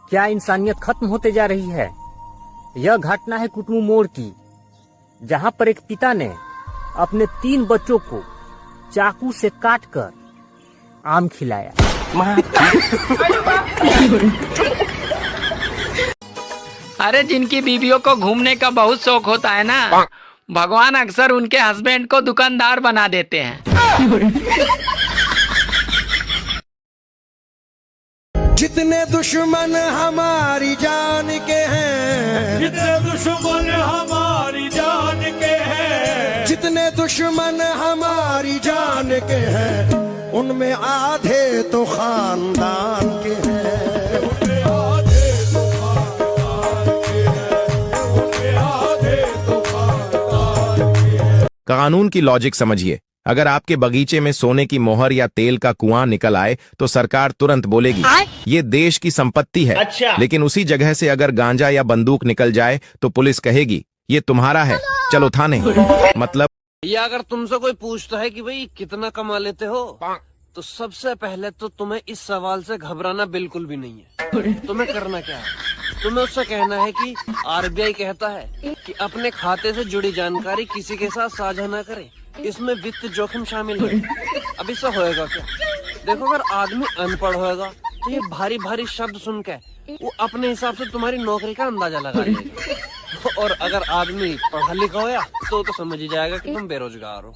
क्या इंसानियत खत्म होते जा रही है? यह घटना है कुटुंब मोड़ की, जहां पर एक पिता ने अपने 3 बच्चों को चाकू से काटकर आम खिलाया। अरे जिनकी बीवियों को घूमने का बहुत शौक होता है ना, भगवान अक्सर उनके हस्बैंड को दुकानदार बना देते हैं। जितने दुश्मन हमारी जान के हैं, जितने दुश्मन हमारी जान के हैं, जितने दुश्मन हमारी जान के हैं, उनमें आधे तो खानदान के हैं, उनमें आधे तो खानदान के हैं, उनमें आधे तो खानदान के हैं। कानून की लॉजिक समझिए। अगर आपके बगीचे में सोने की मोहर या तेल का कुआं निकल आए तो सरकार तुरंत बोलेगी ये देश की संपत्ति है। अच्छा। लेकिन उसी जगह से अगर गांजा या बंदूक निकल जाए तो पुलिस कहेगी ये तुम्हारा है, चलो थाने। मतलब या अगर तुमसे कोई पूछता है कि भाई कितना कमा लेते हो, तो सबसे पहले तो तुम्हें इस सवाल से घबराना बिल्कुल भी नहीं है। तुम्हें करना क्या है, तुम्हें उससे कहना है कि आरबीआई कहता है कि अपने खाते से जुड़ी जानकारी किसी के साथ साझा न करें, इसमें वित्त जोखिम शामिल है। अब इससे होएगा क्या? देखो, अगर आदमी अनपढ़ होएगा तो ये भारी भारी शब्द सुन के वो अपने हिसाब से तुम्हारी नौकरी का अंदाजा लगा लेगा, और अगर आदमी पढ़ा लिखा होया तो समझ ही जाएगा कि तुम बेरोजगार हो।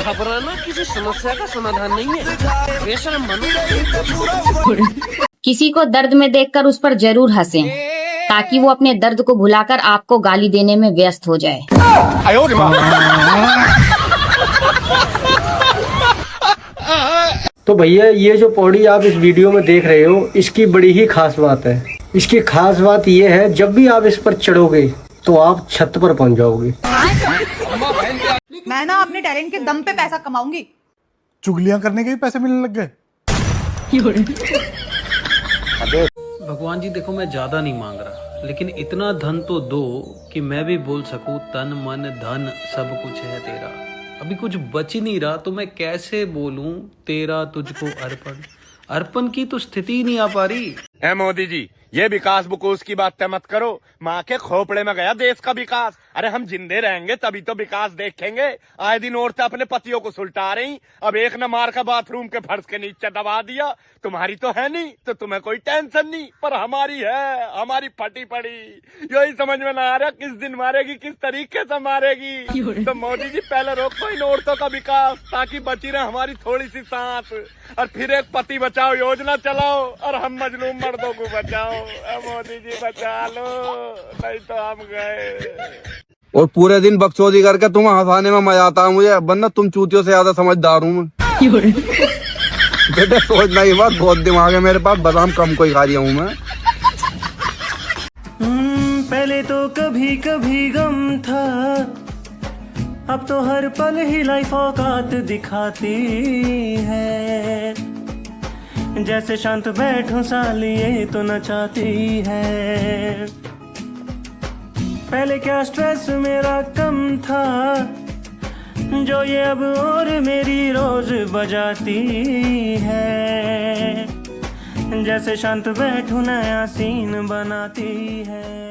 घबराना किसी समस्या का समाधान नहीं है, बेशर्म बनो। किसी को दर्द में देखकर उस पर जरूर हंसें, ताकि वो अपने दर्द को भुलाकर आपको गाली देने में व्यस्त हो जाए। तो भैया, ये जो पौड़ी आप इस वीडियो में देख रहे हो, इसकी बड़ी ही खास बात है। इसकी खास बात ये है, जब भी आप इस पर चढ़ोगे तो आप छत पर पहुंच जाओगे। मैं ना अपने टैलेंट के दम पे पैसा कमाऊंगी। चुगलियां करने के भी पैसे मिलने लग गए। भगवान जी देखो, मैं ज्यादा नहीं मांग रहा, लेकिन इतना धन तो दो कि मैं भी बोल सकूं तन मन धन सब कुछ है तेरा। अभी कुछ बच ही नहीं रहा तो मैं कैसे बोलूं तेरा तुझको अर्पण। अर्पण की तो स्थिति ही नहीं आ पा रही। ए मोदी जी, ये विकास बुकोस की बातें मत करो। माँ के खोपड़े में गया देश का विकास। अरे हम जिंदे रहेंगे तभी तो विकास देखेंगे। आए दिन औरतें अपने पतियों को सुलटा रही। अब एक न मार का बाथरूम के फर्श के नीचे दबा दिया। तुम्हारी तो है नहीं तो तुम्हें कोई टेंशन नहीं, पर हमारी है, हमारी फटी पड़ी। यही समझ में ना आ रहा किस दिन मारेगी, किस तरीके से मारेगी। तो मोदी जी पहले रोको इन औरतों का विकास, ताकि बची रहे हमारी थोड़ी सी सांस, और फिर एक पति बचाओ योजना चलाओ और हम मजलूम मर्दों को बचाओ। मोदी जी बचा लो, नहीं तो हम गए। और पूरे दिन बकचोदी करके तुम्हें हंसाने में मजा आता है मुझे, वरना तुम चूतियों से ज्यादा समझदार हूँ मैं। बेटे सोचना ही बात, बहुत दिमाग है मेरे पास, बादाम कम कोई खा रहा हूँ मैं। पहले तो कभी कभी गम था, अब तो हर पल ही लाइफ औकात दिखाती है। जैसे शांत बैठूं सालिए तो नचाती है। पहले क्या स्ट्रेस मेरा कम था, जो ये अब और मेरी रोज बजाती है। जैसे शांत बैठूं नया सीन बनाती है।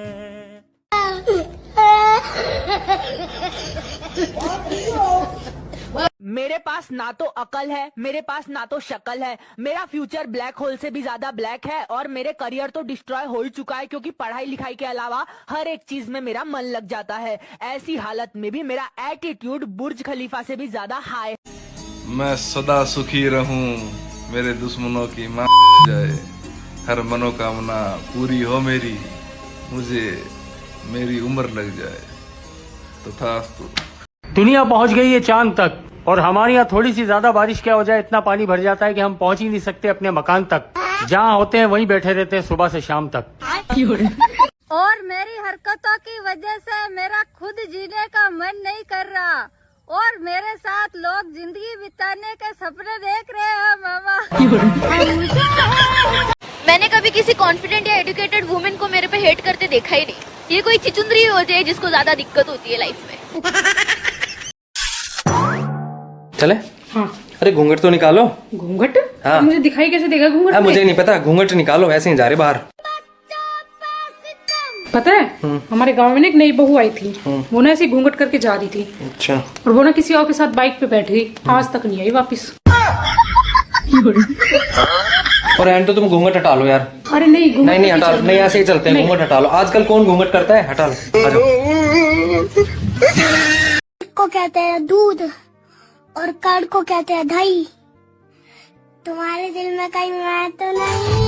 मेरे पास ना तो अकल है, मेरे पास ना तो शक्ल है। मेरा फ्यूचर ब्लैक होल से भी ज्यादा ब्लैक है, और मेरे करियर तो डिस्ट्रॉय हो ही चुका है, क्योंकि पढ़ाई लिखाई के अलावा हर एक चीज में मेरा मन लग जाता है। ऐसी हालत में भी मेरा एटीट्यूड बुर्ज खलीफा से भी ज्यादा हाई। मैं सदा सुखी रहूं, मेरे दुश्मनों की मां जाए, हर मनोकामना पूरी हो मेरी, मुझे मेरी उम्र लग जाए तो तथास्तु। दुनिया पहुंच गई है चांद तक, और हमारे यहाँ थोड़ी सी ज्यादा बारिश क्या हो जाए, इतना पानी भर जाता है कि हम पहुंच ही नहीं सकते अपने मकान तक। जहाँ होते हैं वहीं बैठे रहते हैं सुबह से शाम तक। और मेरी हरकतों की वजह से मेरा खुद जीने का मन नहीं कर रहा, और मेरे साथ लोग जिंदगी बिताने के सपने देख रहे हैं मामा। मैंने कभी किसी कॉन्फिडेंट या एजुकेटेड वुमेन को मेरे पे हेट करते देखा ही नहीं। ये कोई चिचुंदरी हो जाए जिसको ज्यादा दिक्कत होती है लाइफ में। चले? हाँ। अरे घूंघट तो निकालो। घूंघट? हाँ। मुझे दिखाई कैसे देगा घूंघट? मुझे नहीं पता, घूंघट निकालो, ऐसे ही जा रहे बाहर। पता है हमारे गांव में ना एक नई बहू आई थी, वो ना ऐसे घूंघट करके जा रही थी। अच्छा। और वो ना किसी और के साथ बाइक पे बैठ गई, आज तक नहीं आई वापिस। और एंड तो तुम घूंघट हटा लो यार। अरे नहीं घूंघट नहीं हटा लो, नहीं ऐसे ही चलते हैं, घूंघट हटा लो। आजकल कौन घूंघट करता है, हटा लो। आ जाओ। को कहते हैं दूध और कड़ को कहते हैं दही। तुम्हारे दिल में कहीं मैं तो नहीं।